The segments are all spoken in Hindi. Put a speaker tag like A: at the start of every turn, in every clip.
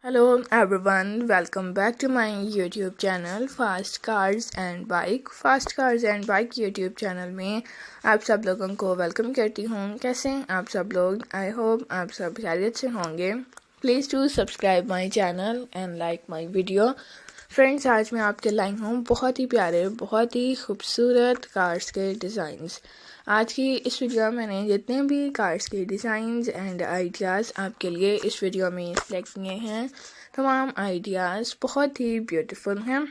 A: Hello everyone, welcome back to my YouTube channel Fast Cars and Bike YouTube channel में आप सब लोगों को वेलकम करती हूँ। कैसे हैं आप सब लोग? आई होप आप सब खैरियत से होंगे। Please to subscribe my channel and like my video. Friends, आज मैं आपके लाई हूँ बहुत ही प्यारे, बहुत ही खूबसूरत कार्स के डिज़ाइंस। आज की इस वीडियो में मैंने जितने भी कार्स के डिज़ाइंस एंड आइडियाज़ आपके लिए इस वीडियो में सेलेक्ट किए हैं, तमाम आइडियाज़ बहुत ही ब्यूटीफुल हैं।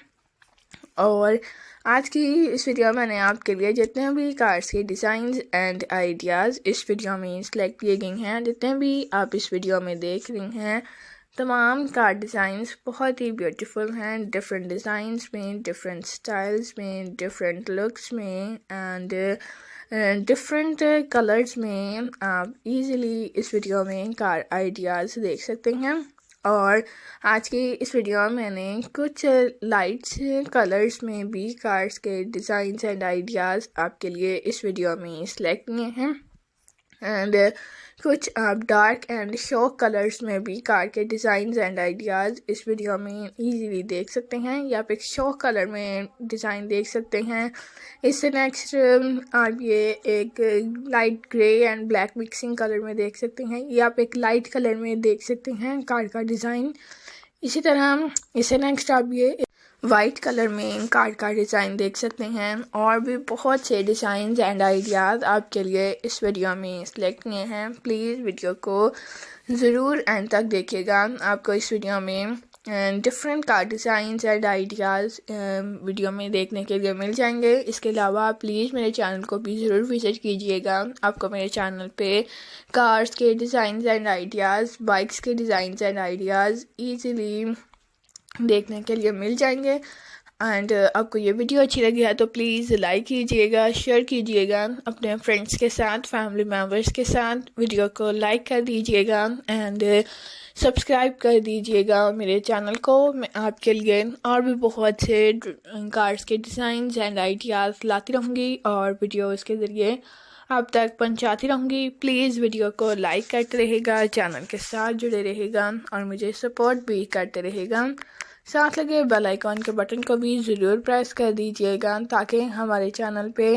A: और आज की इस वीडियो में मैंने आपके लिए जितने भी कार्स के डिज़ाइंस एंड आइडियाज़ इस वीडियो में सेलेक्ट किए गए हैं, जितने भी आप इस वीडियो में देख रही हैं, तमाम कार डिज़ाइंस बहुत ही ब्यूटीफुल हैं। डिफरेंट डिज़ाइंस में, डिफरेंट स्टाइल्स में, डिफरेंट लुक्स में एंड डिफरेंट कलर्स में आप इजीली इस वीडियो में कार आइडियाज़ देख सकते हैं। और आज की इस वीडियो में मैंने कुछ लाइट्स कलर्स में भी कार्स के डिज़ाइंस एंड आइडियाज़ आपके लिए इस वीडियो में सेलेक्ट किए हैं एंड कुछ आप डार्क एंड शॉक कलर्स में भी कार के डिज़ाइंस एंड आइडियाज़ इस वीडियो में इजीली देख सकते हैं। या आप एक शॉक कलर में डिज़ाइन देख सकते हैं। इससे नेक्स्ट आप ये एक light grey and black mixing colour में देख सकते हैं। या आप एक लाइट कलर में देख सकते हैं कार का डिज़ाइन। इसी तरह इससे नेक्स्ट आप ये वाइट कलर में कार का डिज़ाइन देख सकते हैं। और भी बहुत से डिज़ाइंस एंड आइडियाज़ आपके लिए इस वीडियो में सेलेक्ट किए हैं। प्लीज़ वीडियो को ज़रूर एंड तक देखिएगा। आपको इस वीडियो में different car designs and ideas video में देखने के लिए मिल जाएंगे। इसके अलावा आप प्लीज़ मेरे चैनल को भी ज़रूर विज़िट कीजिएगा। आपको मेरे चैनल पे कार्स के डिज़ाइंस एंड आइडियाज़, बाइक्स के डिज़ाइंस एंड आइडियाज़ ईज़िली देखने के लिए मिल जाएंगे। एंड आपको ये वीडियो अच्छी लगी है तो प्लीज़ लाइक कीजिएगा, शेयर कीजिएगा अपने फ्रेंड्स के साथ, फैमिली मेम्बर्स के साथ। वीडियो को लाइक कर दीजिएगा एंड सब्सक्राइब कर दीजिएगा मेरे चैनल को। मैं आपके लिए और भी बहुत से कार्स के डिज़ाइंस एंड आइडियाज़ लाती रहूँगी और वीडियोज़ के ज़रिए आप तक पहुंचाती रहूँगी। प्लीज़ वीडियो को लाइक करते रहेगा, चैनल के साथ जुड़े रहेगा और मुझे सपोर्ट भी करते रहेगा। साथ लगे बेल आइकॉन के बटन को भी ज़रूर प्रेस कर दीजिएगा ताकि हमारे चैनल पे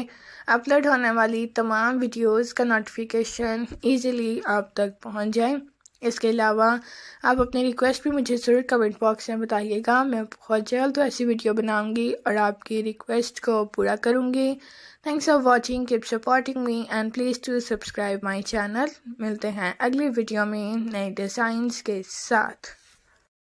A: अपलोड होने वाली तमाम वीडियोस का नोटिफिकेशन इजीली आप तक पहुंच जाए। इसके अलावा आप अपनी रिक्वेस्ट भी मुझे ज़रूर कमेंट बॉक्स में बताइएगा। मैं बहुत जल्द तो ऐसी वीडियो बनाऊंगी और आपकी रिक्वेस्ट को पूरा करूंगी। Thanks for watching, keep supporting me and please to subscribe my channel. मिलते हैं अगली वीडियो में नए डिज़ाइंस के साथ।